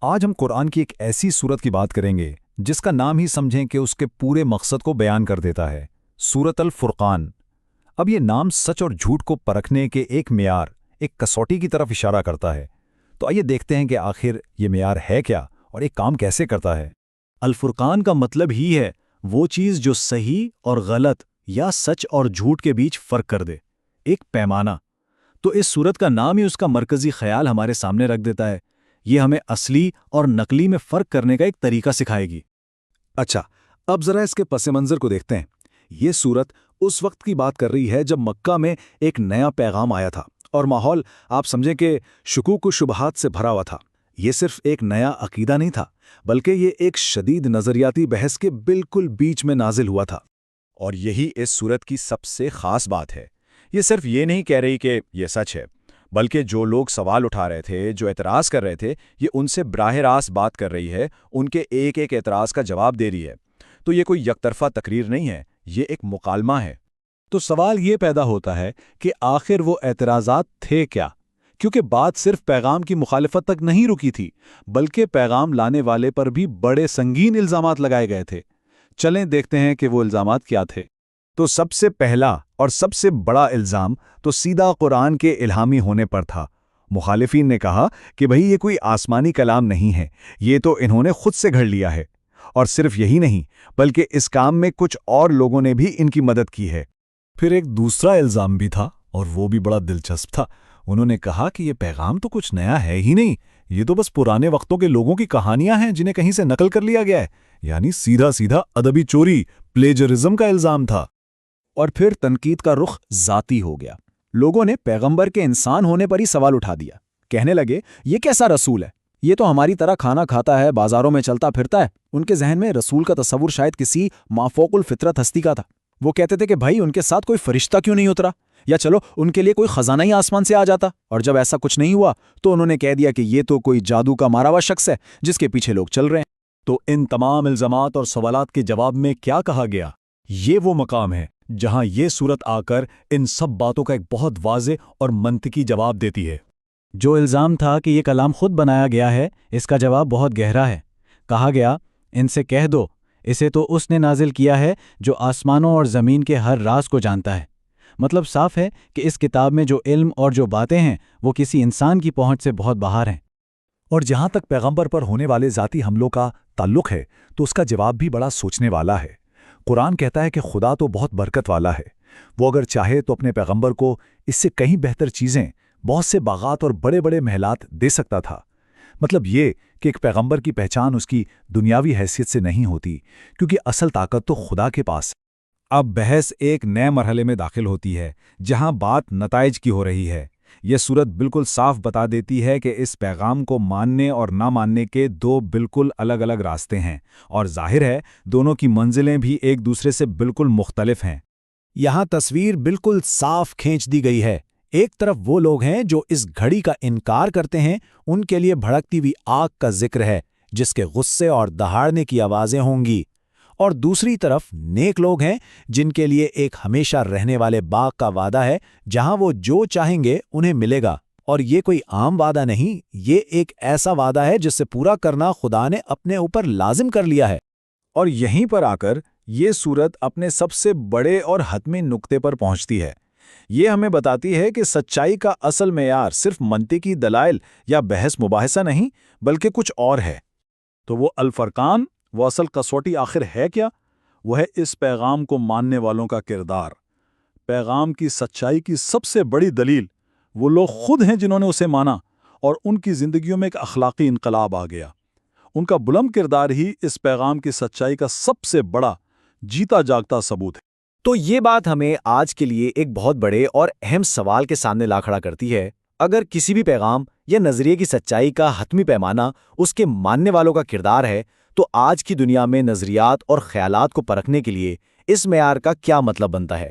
آج ہم قرآن کی ایک ایسی سورت کی بات کریں گے جس کا نام ہی سمجھیں کہ اس کے پورے مقصد کو بیان کر دیتا ہے، سورت الفرقان۔ اب یہ نام سچ اور جھوٹ کو پرکھنے کے ایک معیار، ایک کسوٹی کی طرف اشارہ کرتا ہے۔ تو آئیے دیکھتے ہیں کہ آخر یہ معیار ہے کیا اور ایک کام کیسے کرتا ہے۔ الفرقان کا مطلب ہی ہے وہ چیز جو صحیح اور غلط یا سچ اور جھوٹ کے بیچ فرق کر دے، ایک پیمانہ۔ تو اس سورت کا نام ہی اس کا مرکزی خیال ہمارے سامنے رکھ دیتا ہے۔ یہ ہمیں اصلی اور نقلی میں فرق کرنے کا ایک طریقہ سکھائے گی۔ اچھا، اب ذرا اس کے پس منظر کو دیکھتے ہیں۔ یہ سورت اس وقت کی بات کر رہی ہے جب مکہ میں ایک نیا پیغام آیا تھا اور ماحول آپ سمجھیں کہ شکوک و شبہات سے بھرا ہوا تھا۔ یہ صرف ایک نیا عقیدہ نہیں تھا، بلکہ یہ ایک شدید نظریاتی بحث کے بالکل بیچ میں نازل ہوا تھا۔ اور یہی اس سورت کی سب سے خاص بات ہے۔ یہ صرف یہ نہیں کہہ رہی کہ یہ سچ ہے، بلکہ جو لوگ سوال اٹھا رہے تھے، جو اعتراض کر رہے تھے، یہ ان سے براہ راست بات کر رہی ہے، ان کے ایک ایک اعتراض کا جواب دے رہی ہے۔ تو یہ کوئی یک طرفہ تقریر نہیں ہے، یہ ایک مکالمہ ہے۔ تو سوال یہ پیدا ہوتا ہے کہ آخر وہ اعتراضات تھے کیا؟ کیونکہ بات صرف پیغام کی مخالفت تک نہیں رکی تھی، بلکہ پیغام لانے والے پر بھی بڑے سنگین الزامات لگائے گئے تھے۔ چلیں دیکھتے ہیں کہ وہ الزامات کیا تھے۔ تو سب سے پہلا اور سب سے بڑا الزام تو سیدھا قرآن کے الہامی ہونے پر تھا۔ مخالفین نے کہا کہ بھئی یہ کوئی آسمانی کلام نہیں ہے، یہ تو انہوں نے خود سے گھڑ لیا ہے۔ اور صرف یہی نہیں، بلکہ اس کام میں کچھ اور لوگوں نے بھی ان کی مدد کی ہے۔ پھر ایک دوسرا الزام بھی تھا اور وہ بھی بڑا دلچسپ تھا۔ انہوں نے کہا کہ یہ پیغام تو کچھ نیا ہے ہی نہیں، یہ تو بس پرانے وقتوں کے لوگوں کی کہانیاں ہیں جنہیں کہیں سے نقل کر لیا گیا ہے، یعنی سیدھا سیدھا ادبی چوری، پلیجرزم کا الزام تھا۔ اور پھر تنقید کا رخ ذاتی ہو گیا۔ لوگوں نے پیغمبر کے انسان ہونے پر ہی سوال اٹھا دیا۔ کہنے لگے، یہ کیسا رسول ہے؟ یہ تو ہماری طرح کھانا کھاتا ہے، بازاروں میں چلتا پھرتا ہے۔ ان کے ذہن میں رسول کا تصور شاید کسی مافوق الفطرت ہستی کا تھا۔ وہ کہتے تھے کہ بھائی ان کے ساتھ کوئی فرشتہ کیوں نہیں اترا، یا چلو ان کے لیے کوئی خزانہ ہی آسمان سے آ جاتا۔ اور جب ایسا کچھ نہیں ہوا تو انہوں نے کہہ دیا کہ یہ تو کوئی جادو کا مارا ہوا شخص ہے جس کے پیچھے لوگ چل رہے ہیں۔ تو ان تمام الزامات اور سوالات کے جواب میں کیا کہا گیا؟ یہ وہ مقام ہے جہاں یہ سورت آ کر ان سب باتوں کا ایک بہت واضح اور منطقی جواب دیتی ہے۔ جو الزام تھا کہ یہ کلام خود بنایا گیا ہے، اس کا جواب بہت گہرا ہے۔ کہا گیا، ان سے کہہ دو، اسے تو اس نے نازل کیا ہے جو آسمانوں اور زمین کے ہر راز کو جانتا ہے۔ مطلب صاف ہے کہ اس کتاب میں جو علم اور جو باتیں ہیں وہ کسی انسان کی پہنچ سے بہت باہر ہیں۔ اور جہاں تک پیغمبر پر ہونے والے ذاتی حملوں کا تعلق ہے تو اس کا جواب بھی بڑا سوچنے والا ہے۔ قرآن کہتا ہے کہ خدا تو بہت برکت والا ہے، وہ اگر چاہے تو اپنے پیغمبر کو اس سے کہیں بہتر چیزیں، بہت سے باغات اور بڑے بڑے محلات دے سکتا تھا۔ مطلب یہ کہ ایک پیغمبر کی پہچان اس کی دنیاوی حیثیت سے نہیں ہوتی، کیونکہ اصل طاقت تو خدا کے پاس۔ اب بحث ایک نئے مرحلے میں داخل ہوتی ہے جہاں بات نتائج کی ہو رہی ہے۔ یہ سورت بالکل صاف بتا دیتی ہے کہ اس پیغام کو ماننے اور نہ ماننے کے دو بالکل الگ الگ راستے ہیں، اور ظاہر ہے دونوں کی منزلیں بھی ایک دوسرے سے بالکل مختلف ہیں۔ یہاں تصویر بالکل صاف کھینچ دی گئی ہے۔ ایک طرف وہ لوگ ہیں جو اس گھڑی کا انکار کرتے ہیں، ان کے لیے بھڑکتی ہوئی آگ کا ذکر ہے جس کے غصے اور دہاڑنے کی آوازیں ہوں گی، اور دوسری طرف نیک لوگ ہیں جن کے لیے ایک ہمیشہ رہنے والے باغ کا وعدہ ہے جہاں وہ جو چاہیں گے انہیں ملے گا۔ اور یہ کوئی عام وعدہ نہیں، یہ ایک ایسا وعدہ ہے جس سے پورا کرنا خدا نے اپنے اوپر لازم کر لیا ہے۔ اور یہیں پر آ کر یہ سورت اپنے سب سے بڑے اور حتمی نقطے پر پہنچتی ہے۔ یہ ہمیں بتاتی ہے کہ سچائی کا اصل معیار صرف منطقی دلائل یا بحث مباحثہ نہیں، بلکہ کچھ اور ہے۔ تو وہ الفرقان، وہ اصل کسوٹی آخر ہے کیا؟ وہ ہے اس پیغام کو ماننے والوں کا کردار۔ پیغام کی سچائی کی سب سے بڑی دلیل وہ لوگ خود ہیں جنہوں نے اسے مانا، اور ان کی زندگیوں میں ایک اخلاقی انقلاب آ گیا۔ ان کا بلند کردار ہی اس پیغام کی سچائی کا سب سے بڑا جیتا جاگتا ثبوت ہے۔ تو یہ بات ہمیں آج کے لیے ایک بہت بڑے اور اہم سوال کے سامنے لا کھڑا کرتی ہے۔ اگر کسی بھی پیغام یا نظریے کی سچائی کا حتمی پیمانہ اس کے ماننے والوں کا کردار ہے، تو آج کی دنیا میں نظریات اور خیالات کو پرکھنے کے لیے اس معیار کا کیا مطلب بنتا ہے؟